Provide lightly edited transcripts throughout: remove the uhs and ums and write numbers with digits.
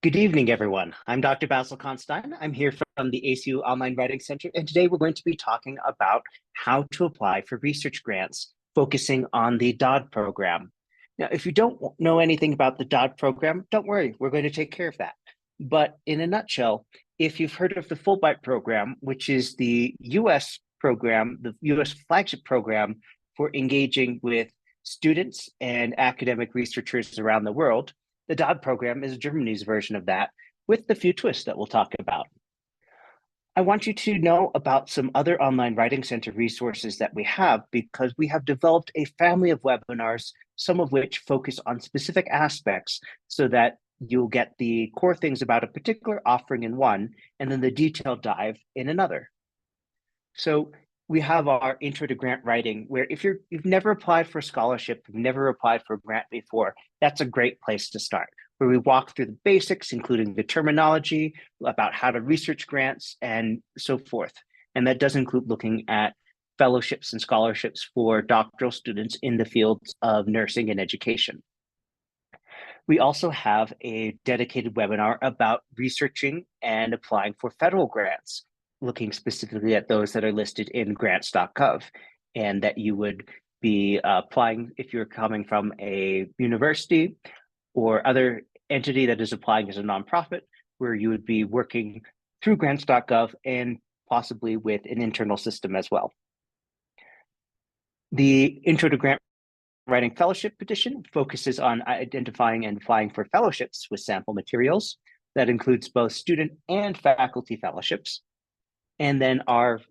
Good evening, everyone. I'm Dr. Basil Constein. I'm here from the ACU Online Writing Center, and today we're going to be talking about how to apply for research grants, focusing on the DAAD program. Now, if you don't know anything about the DAAD program, don't worry, we're going to take care of that. But in a nutshell, if you've heard of the Fulbright program, which is the US program, the US flagship program for engaging with students and academic researchers around the world, the DAAD program is Germany's version of that, with the few twists that we'll talk about. I want you to know about some other online writing center resources that we have, because we have developed a family of webinars, some of which focus on specific aspects so that you'll get the core things about a particular offering in one, and then the detailed dive in another. So we have our intro to grant writing, where if you've never applied for a scholarship, you've never applied for a grant before, that's a great place to start, where we walk through the basics, including the terminology about how to research grants and so forth. And that does include looking at fellowships and scholarships for doctoral students in the fields of nursing and education. We also have a dedicated webinar about researching and applying for federal grants, looking specifically at those that are listed in grants.gov, and that you would be applying if you're coming from a university or other entity that is applying as a nonprofit, where you would be working through grants.gov and possibly with an internal system as well. The Intro to Grant Writing Fellowship Petition focuses on identifying and applying for fellowships with sample materials. That includes both student and faculty fellowships. And then our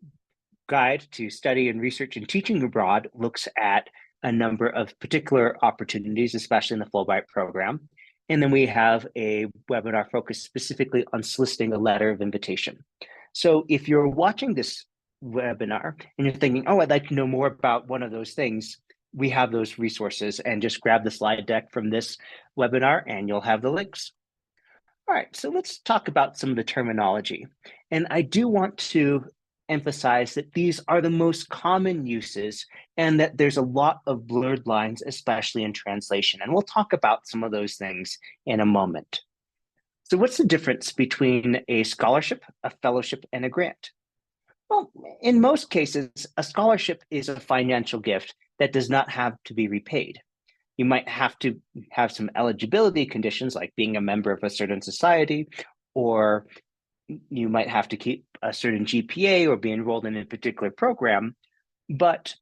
guide to study and research and teaching abroad looks at a number of particular opportunities, especially in the Fulbright program. And then we have a webinar focused specifically on soliciting a letter of invitation. So if you're watching this webinar and you're thinking, oh, I'd like to know more about one of those things, we have those resources, and just grab the slide deck from this webinar and you'll have the links. All right, so let's talk about some of the terminology. And I do want to emphasize that these are the most common uses, and that there's a lot of blurred lines, especially in translation. And we'll talk about some of those things in a moment. So what's the difference between a scholarship, a fellowship, and a grant? Well, in most cases, a scholarship is a financial gift that does not have to be repaid. You might have to have some eligibility conditions, like being a member of a certain society, or you might have to keep a certain GPA or be enrolled in a particular program, but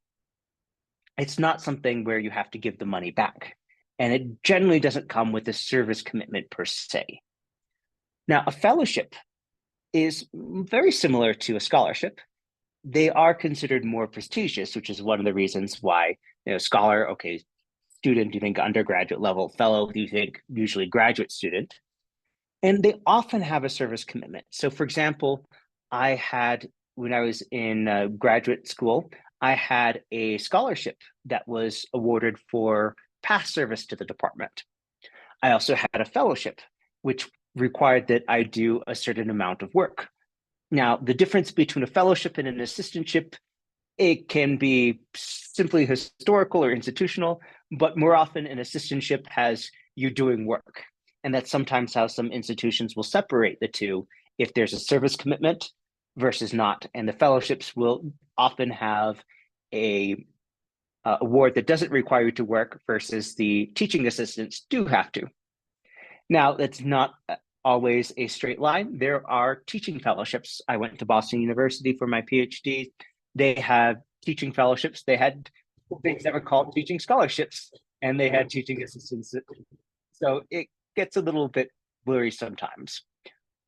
it's not something where you have to give the money back. And it generally doesn't come with a service commitment per se. Now, a fellowship is very similar to a scholarship. They are considered more prestigious, which is one of the reasons why, scholar, okay, student, you think undergraduate level, fellow, you think usually graduate student. And they often have a service commitment. So for example, when I was in graduate school, I had a scholarship that was awarded for past service to the department. I also had a fellowship, which required that I do a certain amount of work. Now, the difference between a fellowship and an assistantship, it can be simply historical or institutional, but more often an assistantship has you doing work. And that's sometimes how some institutions will separate the two, if there's a service commitment versus not. And the fellowships will often have a award that doesn't require you to work, versus the teaching assistants do have to. Now, that's not always a straight line. There are teaching fellowships. I went to Boston University for my PhD. They had teaching fellowships. They had things that were called teaching scholarships, and they had teaching assistants. So it gets a little bit blurry sometimes.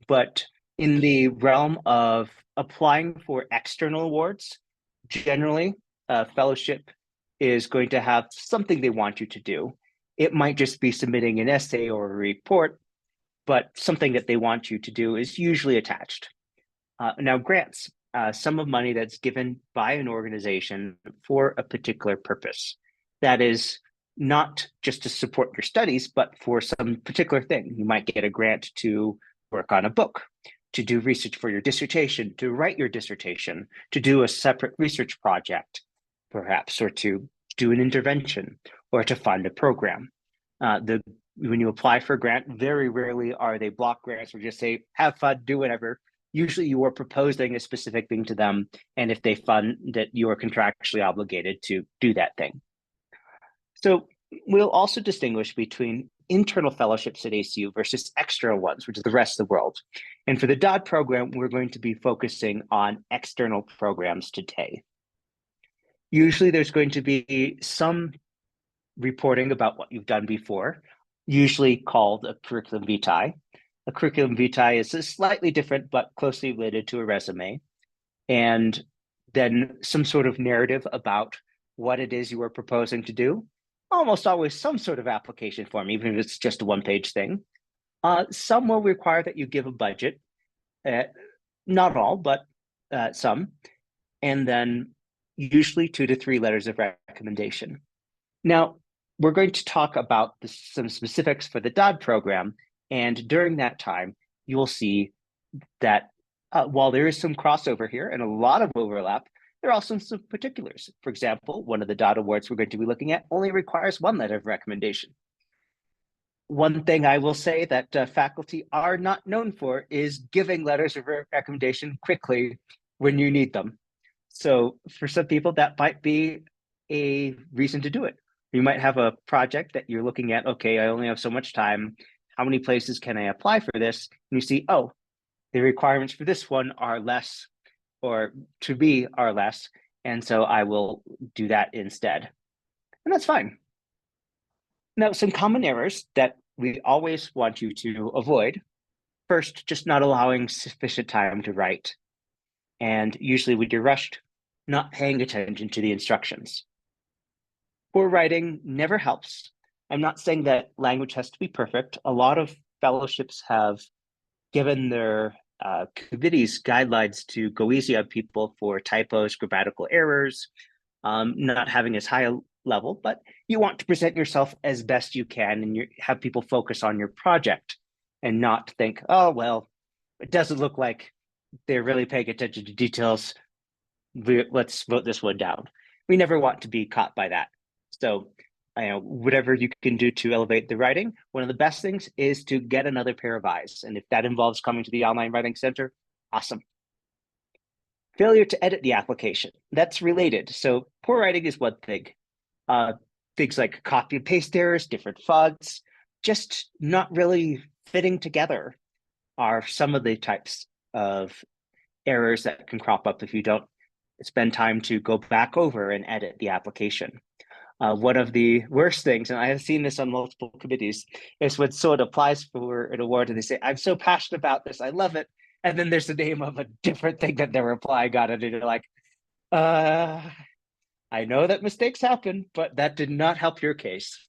But in the realm of applying for external awards, generally, a fellowship is going to have something they want you to do. It might just be submitting an essay or a report, but something that they want you to do is usually attached. Now, grants, sum of money that's given by an organization for a particular purpose. That is not just to support your studies, but for some particular thing. You might get a grant to work on a book, to do research for your dissertation, to write your dissertation, to do a separate research project, perhaps, or to do an intervention, or to fund a program. The when you apply for a grant, very rarely are they block grants or just say, have fun, do whatever. Usually you are proposing a specific thing to them. And if they fund it, you are contractually obligated to do that thing. So we'll also distinguish between internal fellowships at ACU versus external ones, which is the rest of the world. And for the DAAD program, we're going to be focusing on external programs today. Usually there's going to be some reporting about what you've done before, usually called a curriculum vitae. A curriculum vitae is slightly different, but closely related to a resume. And then some sort of narrative about what it is you are proposing to do. Almost always some sort of application form, even if it's just a one-page thing. Some will require that you give a budget, not all, but some, and then usually 2 to 3 letters of recommendation. Now, we're going to talk about some specifics for the DAAD program, and during that time, you will see that while there is some crossover here and a lot of overlap, there are also some particulars. For example, one of the DAAD awards we're going to be looking at only requires 1 letter of recommendation. One thing I will say that faculty are not known for is giving letters of recommendation quickly when you need them. So for some people, that might be a reason to do it. You might have a project that you're looking at, okay, I only have so much time. How many places can I apply for this? And you see, oh, the requirements for this one are less, or to be are less. And so I will do that instead. And that's fine. Now, some common errors that we always want you to avoid. First, just not allowing sufficient time to write. And usually when you're rushed, not paying attention to the instructions. Poor writing never helps. I'm not saying that language has to be perfect. A lot of fellowships have given their committees guidelines to go easy on people for typos, grammatical errors, not having as high a level, but you want to present yourself as best you can and have people focus on your project and not think, oh, well, it doesn't look like they're really paying attention to details. Let's vote this one down. We never want to be caught by that. So, whatever you can do to elevate the writing, one of the best things is to get another pair of eyes. And if that involves coming to the Online Writing Center, awesome. Failure to edit the application, that's related. So poor writing is one thing. Things like copy and paste errors, different fonts, just not really fitting together are some of the types of errors that can crop up if you don't spend time to go back over and edit the application. One of the worst things, and I have seen this on multiple committees, is when someone applies for an award and they say, I'm so passionate about this, I love it. And then there's the name of a different thing that they're applying on it. And you're like, I know that mistakes happen, but that did not help your case.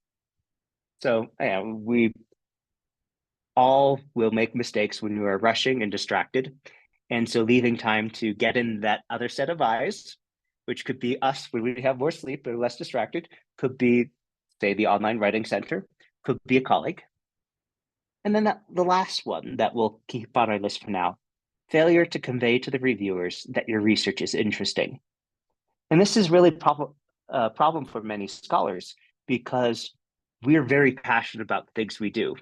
So we all will make mistakes when we are rushing and distracted. And so leaving time to get in that other set of eyes, which could be us when we have more sleep or less distracted, could be, say, the Online Writing Center, could be a colleague. And then the last one that we'll keep on our list for now, failure to convey to the reviewers that your research is interesting. And this is really a problem for many scholars because we're very passionate about the things we do.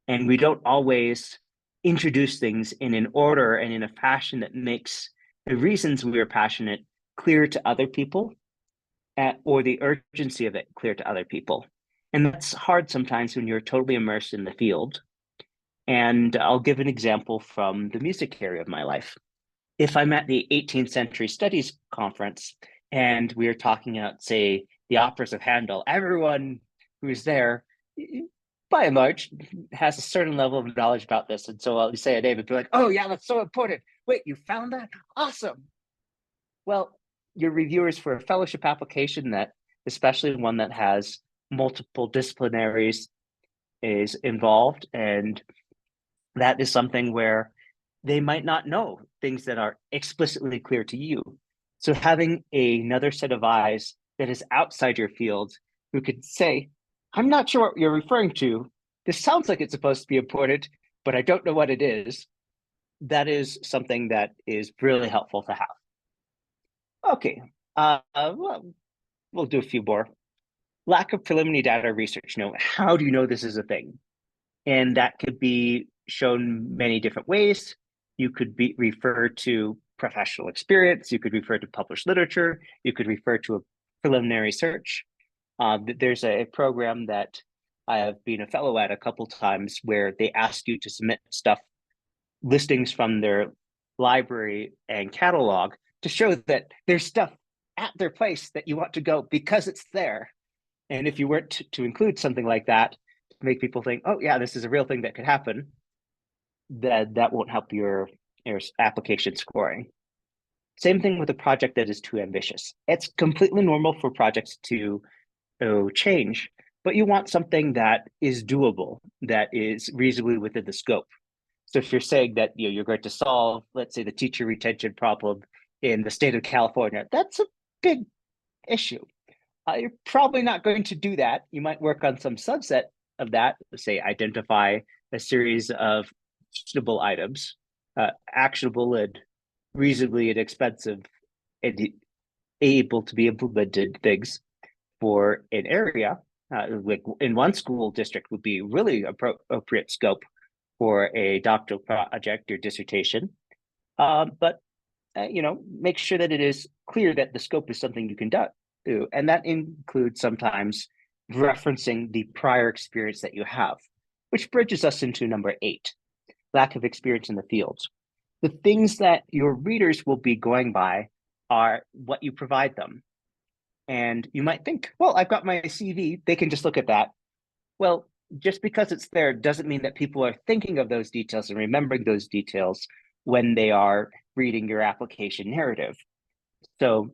And we don't always introduce things in an order and in a fashion that makes the reasons we are passionate clear to other people, or the urgency of it clear to other people. And that's hard sometimes when you're totally immersed in the field. And I'll give an example from the music area of my life. If I'm at the 18th Century Studies Conference and we're talking about, say, the operas of Handel, everyone who's there, by and large, has a certain level of knowledge about this. And so I'll say a name and be like, oh yeah, that's so important. Wait, you found that? Awesome. Well, your reviewers for a fellowship application, that especially one that has multiple disciplinaries, is involved. And that is something where they might not know things that are explicitly clear to you. So having another set of eyes that is outside your field who could say, I'm not sure what you're referring to. This sounds like it's supposed to be important, but I don't know what it is. That is something that is really helpful to have. Okay, well, we'll do a few more. lack of preliminary data research. How do you know this is a thing? And that could be shown many different ways. You could refer to professional experience. You could refer to published literature. You could refer to a preliminary search. There's a program that I have been a fellow at a couple times where they ask you to submit listings from their library and catalog to show that there's stuff at their place that you want to go because it's there. And if you were to include something like that, to make people think, oh yeah, this is a real thing that could happen, that won't help your application scoring. Same thing with a project that is too ambitious. It's completely normal for projects to change, but you want something that is doable, that is reasonably within the scope. So if you're saying that you're going to solve, let's say, the teacher retention problem in the state of California, that's a big issue. You're probably not going to do that. You might work on some subset of that, say identify a series of actionable items, actionable and reasonably inexpensive and able to be implemented things for an area. Like in one school district would be really appropriate scope for a doctoral project or dissertation. But make sure that it is clear that the scope is something you can do. And that includes sometimes referencing the prior experience that you have, which bridges us into number 8, lack of experience in the field. The things that your readers will be going by are what you provide them. And you might think, well, I've got my CV, they can just look at that. Well, just because it's there doesn't mean that people are thinking of those details and remembering those details when they are reading your application narrative. So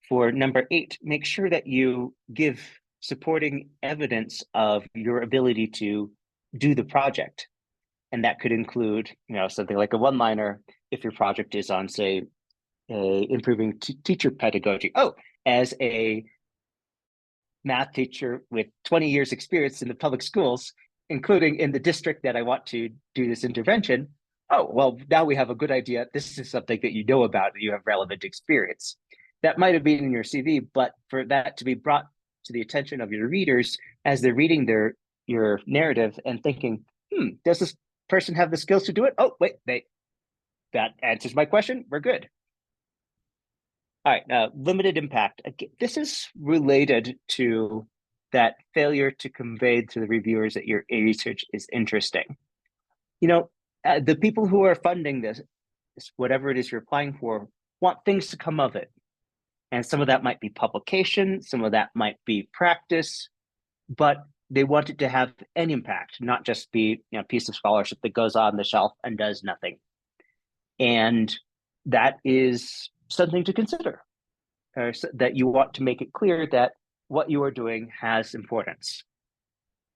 for number 8, make sure that you give supporting evidence of your ability to do the project. And that could include, something like a one-liner if your project is on, say, improving teacher pedagogy. Oh, as a math teacher with 20 years experience in the public schools, including in the district that I want to do this intervention, oh, well, now we have a good idea. This is something that you know about and you have relevant experience. That might have been in your CV, but for that to be brought to the attention of your readers as they're reading your narrative and thinking, does this person have the skills to do it? Oh, wait, that answers my question. We're good. All right, limited impact. This is related to that failure to convey to the reviewers that your research is interesting. The people who are funding this, whatever it is you're applying for, want things to come of it. And some of that might be publication, some of that might be practice, but they want it to have an impact, not just be a piece of scholarship that goes on the shelf and does nothing. And that is something to consider, so that you want to make it clear that what you are doing has importance.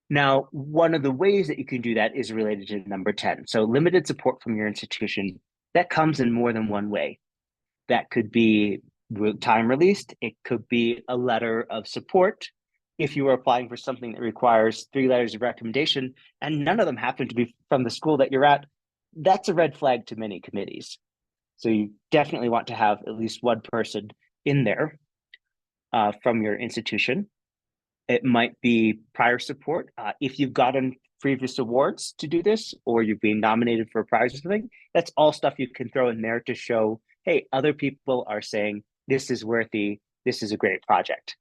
Now, one of the ways that you can do that is related to number 10. So limited support from your institution, that comes in more than one way. That could be time released. It could be a letter of support. If you are applying for something that requires 3 letters of recommendation and none of them happen to be from the school that you're at, that's a red flag to many committees. So you definitely want to have at least one person in there from your institution. It might be prior support. If you've gotten previous awards to do this, or you've been nominated for a prize or something, that's all stuff you can throw in there to show, hey, other people are saying this is worthy, this is a great project.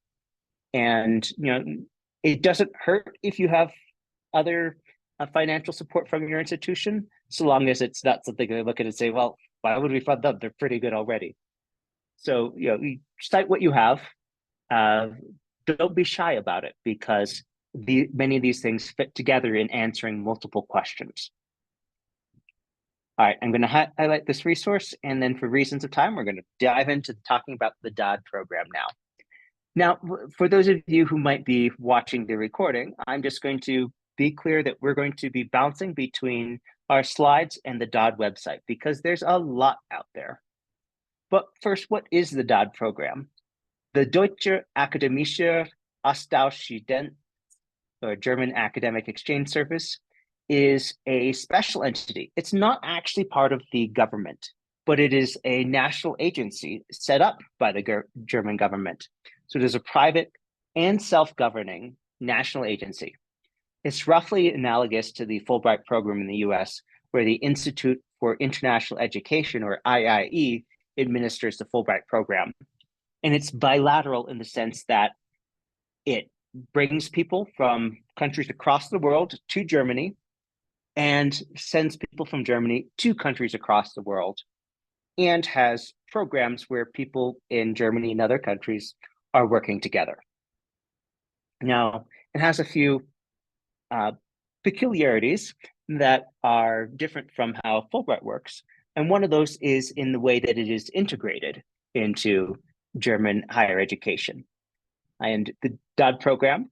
And it doesn't hurt if you have other financial support from your institution, so long as it's not something they look at and say, well, why would we fund them? They're pretty good already. So, you cite what you have. Don't be shy about it, because many of these things fit together in answering multiple questions. All right, I'm going to highlight this resource, and then for reasons of time, we're going to dive into talking about the DAAD program now. Now, for those of you who might be watching the recording, I'm just going to be clear that we're going to be bouncing between our slides and the DAAD website, because there's a lot out there. But first, what is the DAAD program? The Deutsche Akademische Austauschdienst, or German Academic Exchange Service, is a special entity. It's not actually part of the government, but it is a national agency set up by the German government. So it is a private and self-governing national agency. It's roughly analogous to the Fulbright program in the US, where the Institute for International Education, or IIE, administers the Fulbright program. And it's bilateral in the sense that it brings people from countries across the world to Germany and sends people from Germany to countries across the world, and has programs where people in Germany and other countries are working together. Now, it has a few peculiarities that are different from how Fulbright works. And one of those is in the way that it is integrated into German higher education. And the DAAD program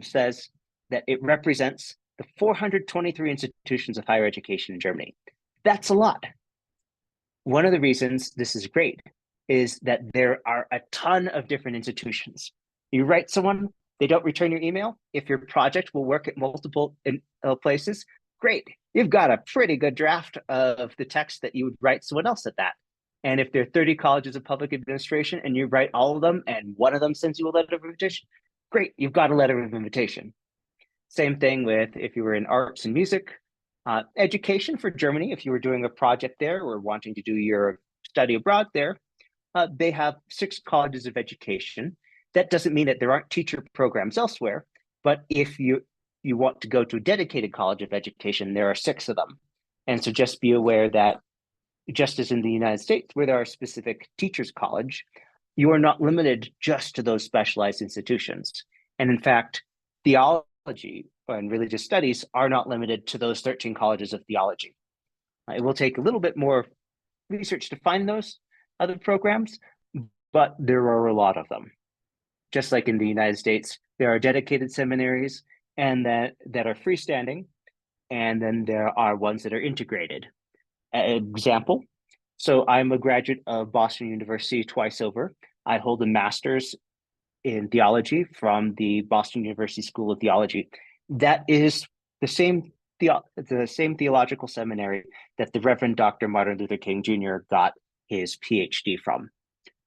says that it represents the 423 institutions of higher education in Germany. That's a lot. One of the reasons this is great is that there are a ton of different institutions. You write someone, they don't return your email. If your project will work at multiple places, great. You've got a pretty good draft of the text that you would write someone else at that. And if there are 30 colleges of public administration and you write all of them and one of them sends you a letter of invitation, great, you've got a letter of invitation. Same thing with if you were in arts and music, education for Germany, if you were doing a project there or wanting to do your study abroad there, they have 6 colleges of education. That doesn't mean that there aren't teacher programs elsewhere, but if you want to go to a dedicated college of education, there are 6 of them. And so just be aware that just as in the United States, where there are specific teachers' college, you are not limited just to those specialized institutions. And in fact, theology and religious studies are not limited to those 13 colleges of theology. It will take a little bit more research to find those other programs, but there are a lot of them. Just like in the United States, there are dedicated seminaries and that are freestanding, and then there are ones that are integrated. Example, so I'm a graduate of Boston University twice over. I hold a master's in theology from the Boston University School of Theology. That is the same theological seminary that the Reverend Dr. Martin Luther King Jr. got his PhD from.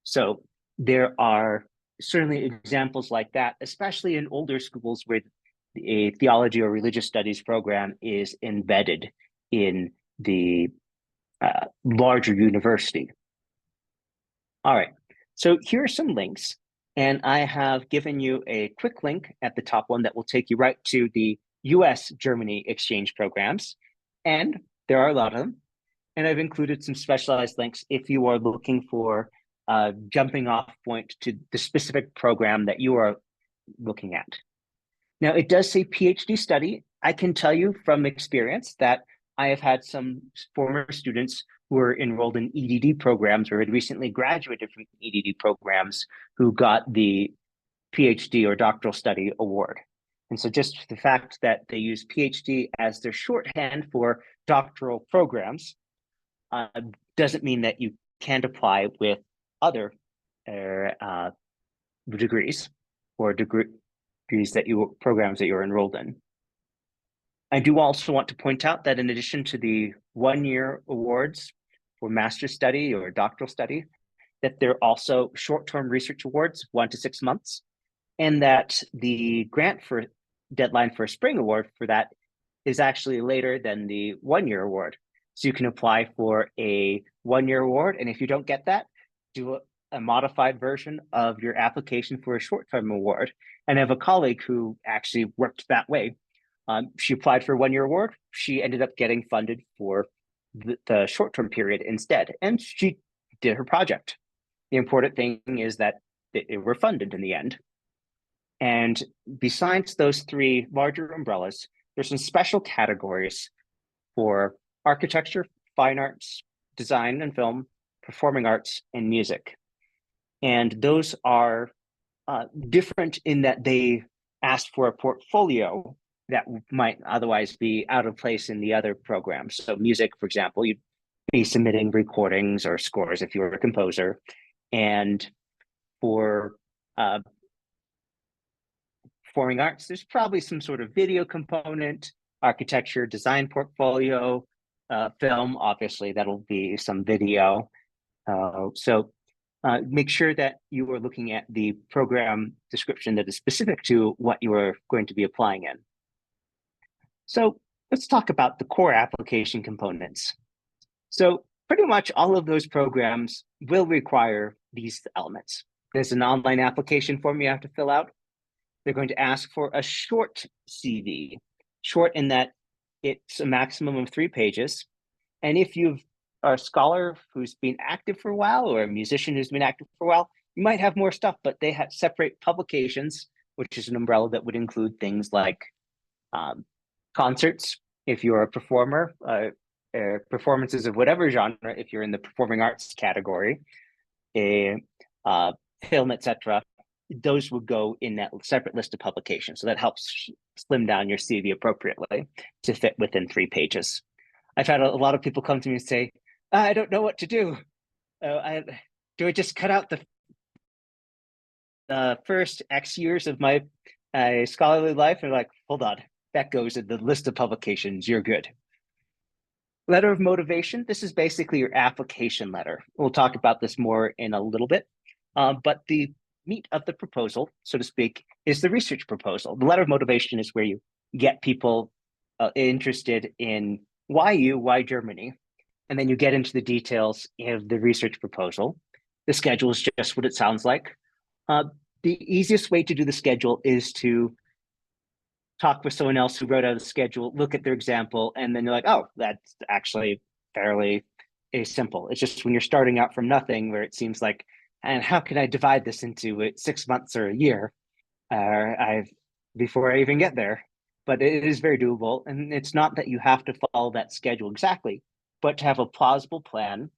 So there are certainly examples like that, especially in older schools where a theology or religious studies program is embedded in the larger university. All right, so here are some links, and I have given you a quick link at the top one that will take you right to the US-Germany exchange programs, and there are a lot of them. And I've included some specialized links if you are looking for a jumping off point to the specific program that you are looking at. Now, it does say PhD study. I can tell you from experience that I have had some former students who were enrolled in EDD programs or had recently graduated from EDD programs who got the PhD or doctoral study award. And so just the fact that they use PhD as their shorthand for doctoral programs doesn't mean that you can't apply with other degrees or degrees that programs that you're enrolled in. I do also want to point out that in addition to the 1-year awards for master's study or doctoral study, that there are also short-term research awards, 1 to 6 months, and that the grant for deadline for a spring award for that is actually later than the 1-year award. So you can apply for a 1-year award, and if you don't get that, do a modified version of your application for a short-term award. And I have a colleague who actually worked that way. She applied for a 1-year award. She ended up getting funded for the short-term period instead, and she did her project. The important thing is that they were funded in the end. And besides those 3 larger umbrellas, there's some special categories for architecture, fine arts, design and film, performing arts, and music. And those are different in that they asked for a portfolio that might otherwise be out of place in the other programs. So music, for example, you'd be submitting recordings or scores if you were a composer. And for performing arts, there's probably some sort of video component, architecture, design portfolio, film, obviously that'll be some video. So Make sure that you are looking at the program description that is specific to what you are going to be applying in. So let's talk about the core application components. So pretty much all of those programs will require these elements. There's an online application form you have to fill out. They're going to ask for a short CV, short in that it's a maximum of 3 pages. And if you are a scholar who's been active for a while or a musician who's been active for a while, you might have more stuff, but they have separate publications, which is an umbrella that would include things like concerts, if you're a performer, performances of whatever genre, if you're in the performing arts category, film, etc. Those would go in that separate list of publications. So that helps slim down your CV appropriately to fit within 3 pages. I've had a lot of people come to me and say, I don't know what to do. Do I just cut out the first X years of my scholarly life? And like, hold on, that goes in the list of publications, you're good. Letter of motivation, this is basically your application letter. We'll talk about this more in a little bit, but the meat of the proposal, so to speak, is the research proposal. The letter of motivation is where you get people interested in why Germany, and then you get into the details of the research proposal. The schedule is just what it sounds like. The easiest way to do the schedule is to talk with someone else who wrote out a schedule, look at their example, and then you're like, oh, that's actually fairly simple. It's just when you're starting out from nothing where it seems like, and how can I divide this into 6 months or a year before I even get there? But it is very doable. And it's not that you have to follow that schedule exactly, but to have a plausible plan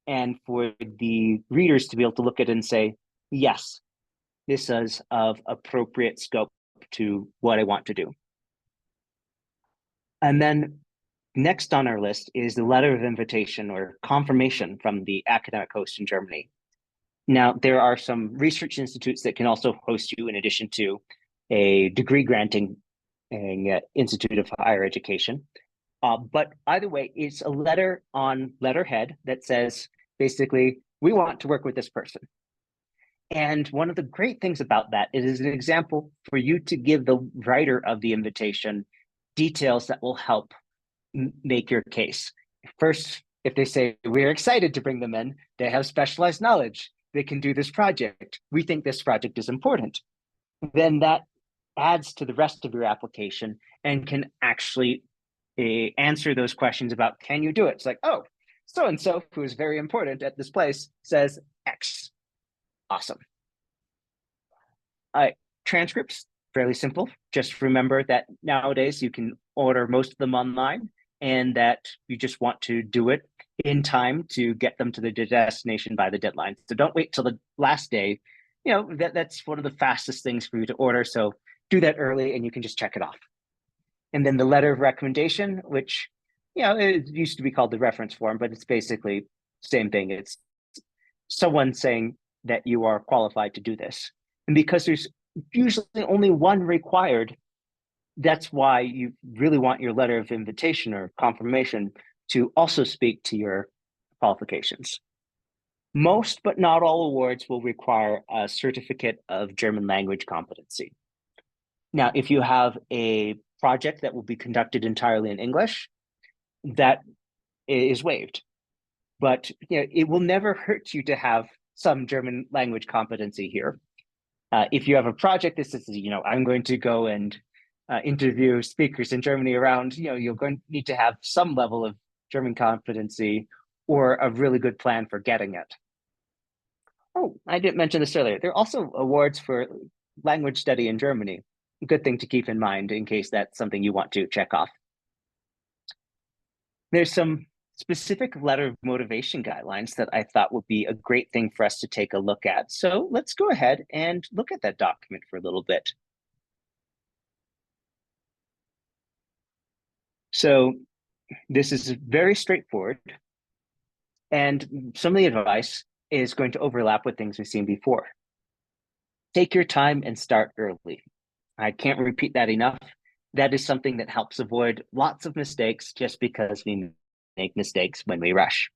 and for the readers to be able to look at it and say, yes, this is of appropriate scope to what I want to do. And then next on our list is the letter of invitation or confirmation from the academic host in Germany. Now, there are some research institutes that can also host you in addition to a degree granting institute of higher education. But either way, it's a letter on letterhead that says, basically, we want to work with this person. And one of the great things about that, it is an example for you to give the writer of the invitation details that will help make your case. First, if they say, we're excited to bring them in, they have specialized knowledge, they can do this project, we think this project is important, then that adds to the rest of your application and can actually answer those questions about, can you do it? It's like, oh, so-and-so, who is very important at this place, says X. Awesome. Transcripts, fairly simple. Just remember that nowadays you can order most of them online and that you just want to do it in time to get them to the destination by the deadline. So don't wait till the last day. You know, that's one of the fastest things for you to order. So do that early and you can just check it off. And then the letter of recommendation, which, you know, it used to be called the reference form, but it's basically the same thing. It's someone saying that you are qualified to do this. And because there's usually only one required, that's why you really want your letter of invitation or confirmation to also speak to your qualifications. Most, but not all awards will require a certificate of German language competency. Now, if you have a project that will be conducted entirely in English, that is waived. But you know, it will never hurt you to have some German language competency here. If you have a project that says, you know, I'm going to go and interview speakers in Germany around, you know, you're going to need to have some level of German competency or a really good plan for getting it. Oh, I didn't mention this earlier. There are also awards for language study in Germany. A good thing to keep in mind in case that's something you want to check off. There's some specific letter of motivation guidelines that I thought would be a great thing for us to take a look at. So let's go ahead and look at that document for a little bit. So this is very straightforward. And some of the advice is going to overlap with things we've seen before. Take your time and start early. I can't repeat that enough. That is something that helps avoid lots of mistakes just because we make mistakes when we rush.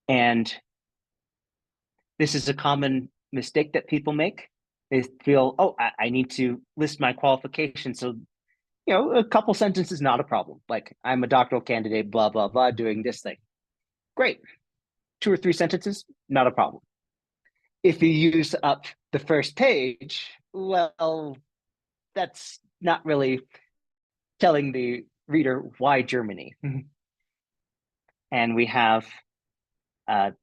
And This is a common mistake that people make. They feel, oh, I need to list my qualifications. So, a couple sentences is not a problem. Like, I'm a doctoral candidate, blah, blah, blah, doing this thing. Great. 2 or 3 sentences, not a problem. If you use up the first page, well, that's not really telling the reader why Germany. And we have a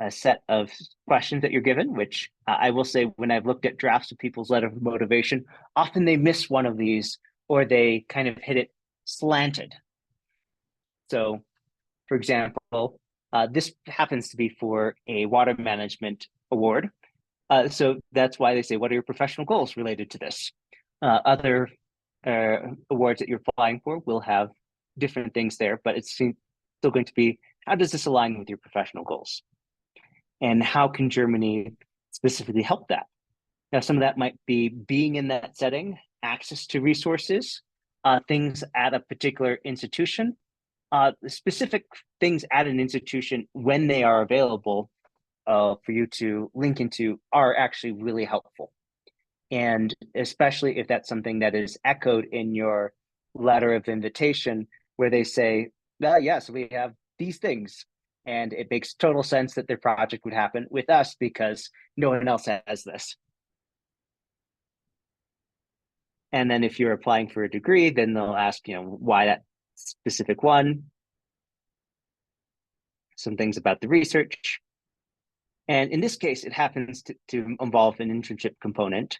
set of questions that you're given, which I will say, when I've looked at drafts of people's letter of motivation, often they miss one of these, or they kind of hit it slanted. So, for example, this happens to be for a water management award. So that's why they say, what are your professional goals related to this? Other awards that you're applying for will have different things there, but it's still going to be, how does this align with your professional goals? And how can Germany specifically help that? Now, some of that might be being in that setting, access to resources, things at a particular institution, specific things at an institution when they are available for you to link into are actually really helpful. And especially if that's something that is echoed in your letter of invitation, where they say, yes, we have these things. And it makes total sense that their project would happen with us because no one else has this. And then if you're applying for a degree, then they'll ask, why that specific one, some things about the research. And in this case, it happens to involve an internship component.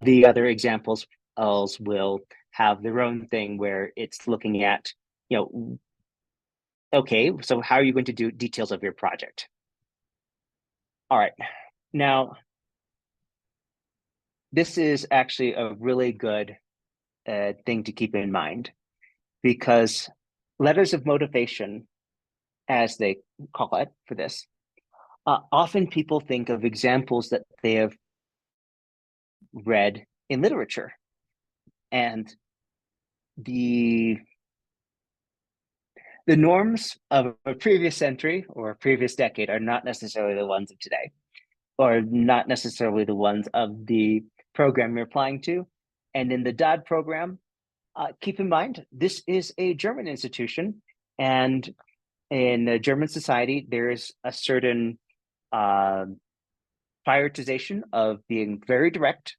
The other examples will have their own thing where it's looking at, okay, so how are you going to do details of your project? All right, now, this is actually a really good thing to keep in mind, because letters of motivation, as they call it for this, often people think of examples that they have read in literature. And the norms of a previous century or a previous decade are not necessarily the ones of today, or not necessarily the ones of the program you're applying to. And in the DAAD program, keep in mind, this is a German institution, and in the German society, there is a certain prioritization of being very direct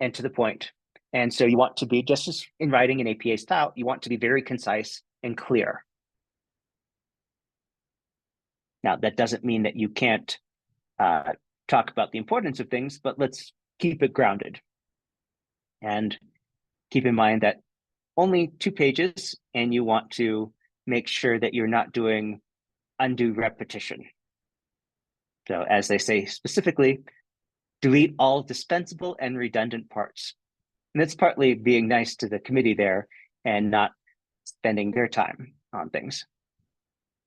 and to the point. And so you want to be, just as in writing an APA style, you want to be very concise and clear. Now, that doesn't mean that you can't talk about the importance of things, but let's keep it grounded. And keep in mind that only 2 pages, and you want to make sure that you're not doing undue repetition. So as they say specifically, delete all dispensable and redundant parts. And that's partly being nice to the committee there and not spending their time on things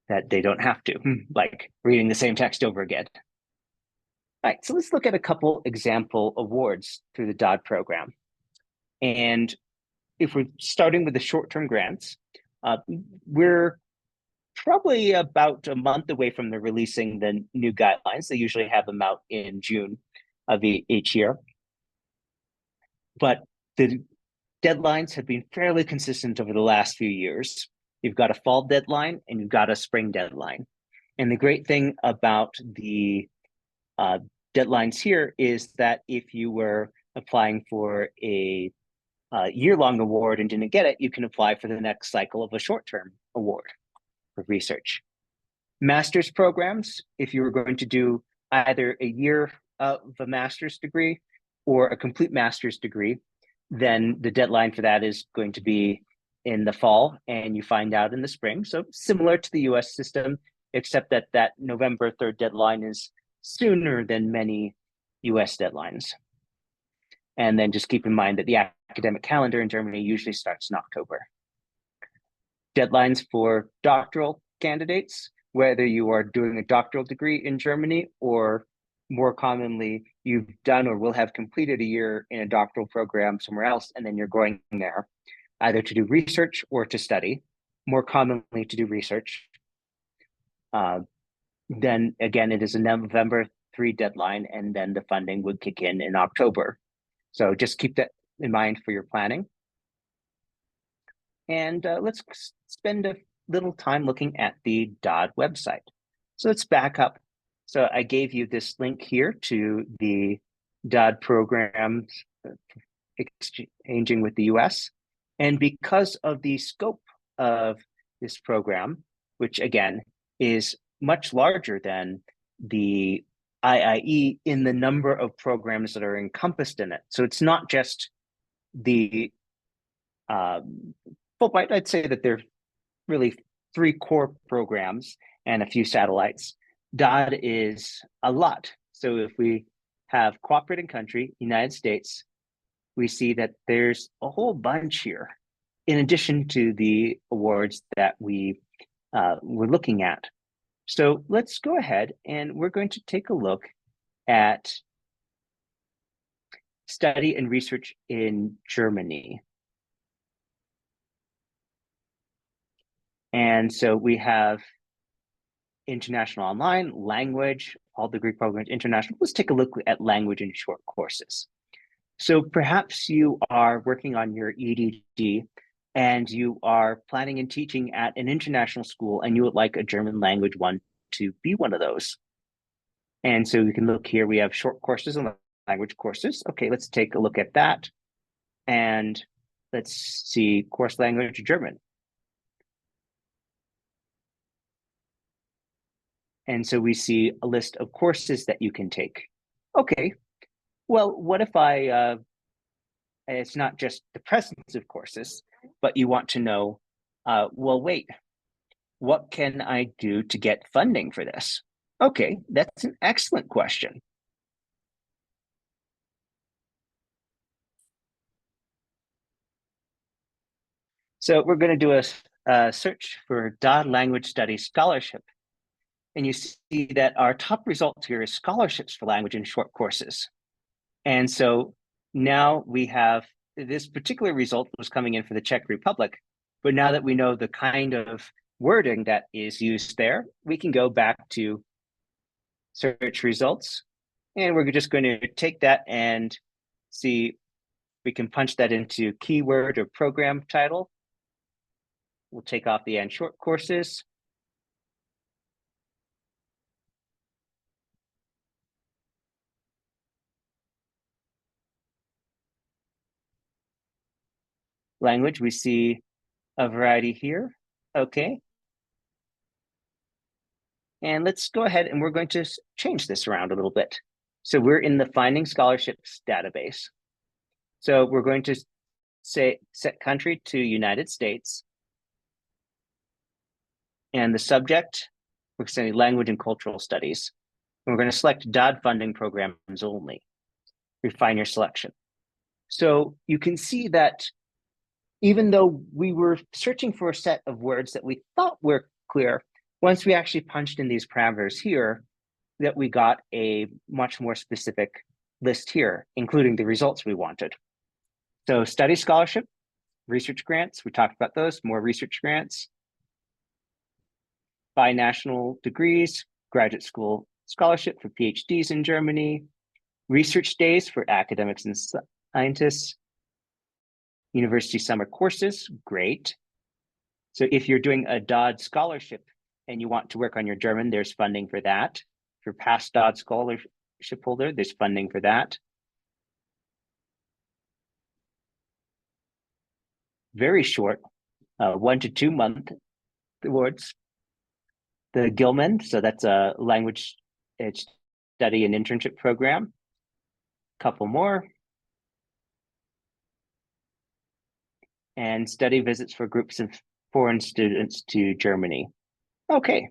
that they don't have to, like reading the same text over again. All right, so let's look at a couple example awards through the DAAD program. And if we're starting with the short-term grants, we're probably about a month away from the releasing the new guidelines. They usually have them out in June of each year. But the deadlines have been fairly consistent over the last few years. You've got a fall deadline and you've got a spring deadline. And the great thing about the deadlines here is that if you were applying for a year-long award and didn't get it, you can apply for the next cycle of a short-term award for research. Master's programs, if you were going to do either a year of a master's degree or a complete master's degree, then the deadline for that is going to be in the fall, and you find out in the spring. So similar to the US system, except that that November 3rd deadline is sooner than many US deadlines. And then just keep in mind that the academic calendar in Germany usually starts in October. Deadlines for doctoral candidates, whether you are doing a doctoral degree in Germany or more commonly, you've done or will have completed a year in a doctoral program somewhere else, and then you're going there either to do research or to study, more commonly to do research. Then again, it is a November 3 deadline, and then the funding would kick in October. So just keep that in mind for your planning. And let's spend a little time looking at the DAAD website. So let's back up. So I gave you this link here to the DAAD programs exchanging with the US. And because of the scope of this program, which again is much larger than the IIE in the number of programs that are encompassed in it. So it's not just the Fulbright. I'd say that there's really 3 core programs and a few satellites. DAAD is a lot. So if we have cooperating country, United States, we see that there's a whole bunch here, in addition to the awards that we were looking at. So let's go ahead and we're going to take a look at study and research in Germany. And so we have international online, language, all the Greek programs, international. Let's take a look at language and short courses. So perhaps you are working on your EDD and you are planning and teaching at an international school and you would like a German language one to be one of those. And so we can look here, we have short courses and language courses. Okay, let's take a look at that. And let's see course language German. And so we see a list of courses that you can take. Okay, well, what if it's not just the presence of courses, but you want to know, well, wait, what can I do to get funding for this? Okay, that's an excellent question. So we're going to do a search for DAAD Language Studies Scholarship. And you see that our top result here is scholarships for language and short courses. And so now we have this particular result was coming in for the Czech Republic. But now that we know the kind of wording that is used there, we can go back to search results. And we're just going to take that and see, we can punch that into keyword or program title. We'll take off the and short courses. Language, we see a variety here. Okay. And let's go ahead and we're going to change this around a little bit. So we're in the Finding Scholarships database. So we're going to say set country to United States. And the subject, we're saying language and cultural studies. And we're going to select DAAD funding programs only. Refine your selection. So you can see that even though we were searching for a set of words that we thought were clear, once we actually punched in these parameters here, that we got a much more specific list here, including the results we wanted. So study scholarship, research grants, we talked about those, more research grants, binational degrees, graduate school scholarship for PhDs in Germany, research days for academics and scientists, university summer courses, great. So if you're doing a DAAD scholarship and you want to work on your German, there's funding for that. If you're past DAAD scholarship holder, there's funding for that. Very short, 1 to 2 month awards. The Gilman, so that's a language study and internship program. Couple more. And study visits for groups of foreign students to Germany. Okay.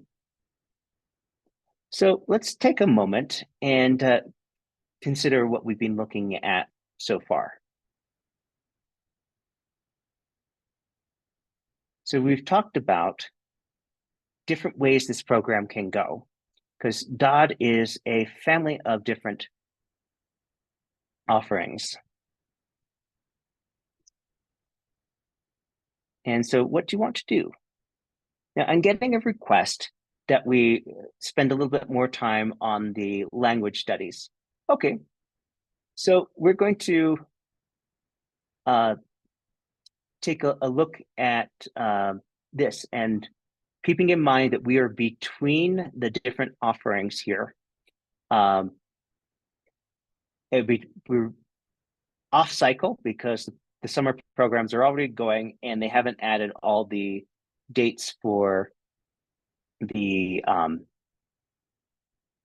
So let's take a moment and consider what we've been looking at so far. So we've talked about different ways this program can go, because DAAD is a family of different offerings. And so what do you want to do? Now, I'm getting a request that we spend a little bit more time on the language studies. Okay, so we're going to take a look at this, and keeping in mind that we are between the different offerings here. We're off cycle because the summer programs are already going and they haven't added all the dates for the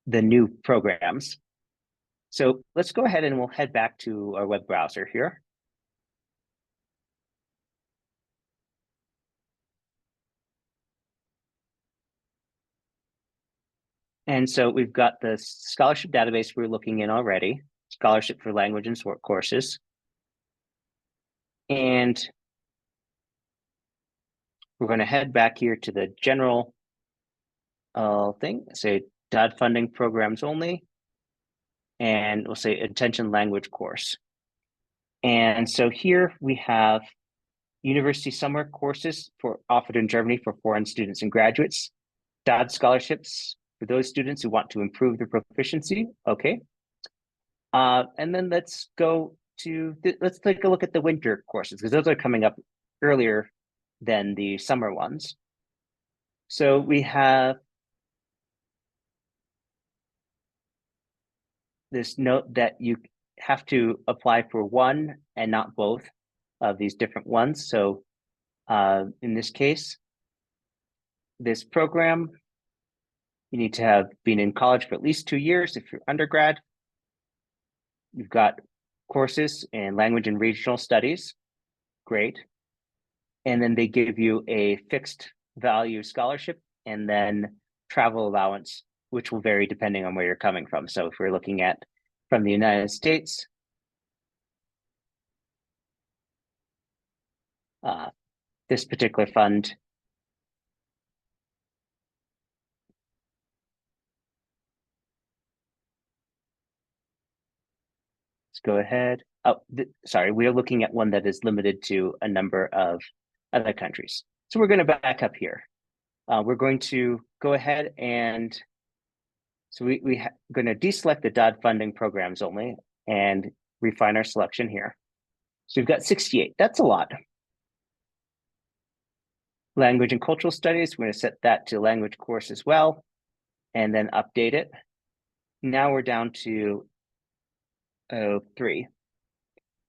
new programs. So let's go ahead and we'll head back to our web browser here. And so we've got the scholarship database we're looking in already, scholarship for language and sport courses. And we're going to head back here to the general thing, say DAAD funding programs only, and we'll say attention language course. And so here we have university summer courses offered in Germany for foreign students and graduates, DAAD scholarships for those students who want to improve their proficiency. Okay. And then let's go to, let's take a look at the winter courses because those are coming up earlier than the summer ones. So we have this note that you have to apply for one and not both of these different ones. So in this case, this program, you need to have been in college for at least 2 years if you're undergrad. You've got courses in language and regional studies. Great. And then they give you a fixed value scholarship and then travel allowance, which will vary depending on where you're coming from. So if we're looking at from the United States, this particular fund go ahead. Oh, sorry, we are looking at one that is limited to a number of other countries. So we're going to back up here. We're going to go ahead and so we're going to deselect the DAAD funding programs only and refine our selection here. So we've got 68. That's a lot. Language and cultural studies, we're going to set that to language course as well, and then update it. Now we're down to 3.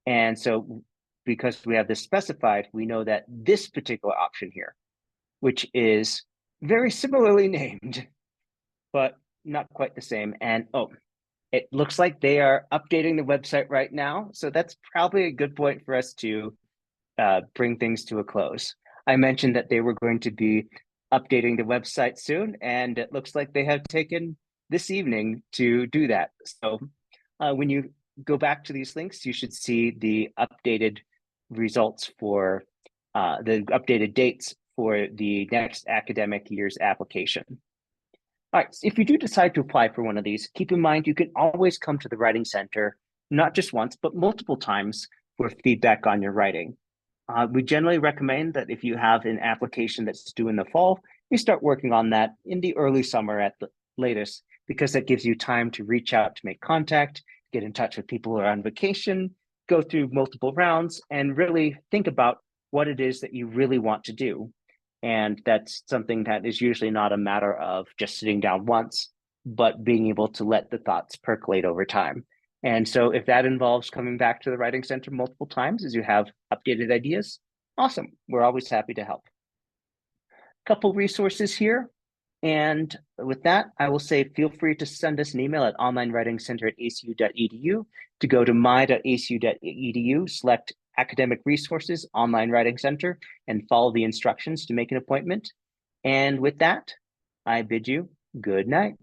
And so because we have this specified, we know that this particular option here, which is very similarly named, but not quite the same. And it looks like they are updating the website right now. So that's probably a good point for us to bring things to a close. I mentioned that they were going to be updating the website soon, and it looks like they have taken this evening to do that. So when you go back to these links, you should see the updated results for the updated dates for the next academic year's application. All right, so if you do decide to apply for one of these, keep in mind you can always come to the Writing Center, not just once, but multiple times for feedback on your writing. We generally recommend that if you have an application that's due in the fall, you start working on that in the early summer at the latest, because that gives you time to reach out to make contact, get in touch with people who are on vacation, go through multiple rounds, and really think about what it is that you really want to do. And that's something that is usually not a matter of just sitting down once, but being able to let the thoughts percolate over time. And so if that involves coming back to the Writing Center multiple times as you have updated ideas, awesome. We're always happy to help. Couple resources here. And with that, I will say feel free to send us an email at onlinewritingcenter@acu.edu, to go to my.acu.edu, select Academic Resources, Online Writing Center, and follow the instructions to make an appointment. And with that, I bid you good night.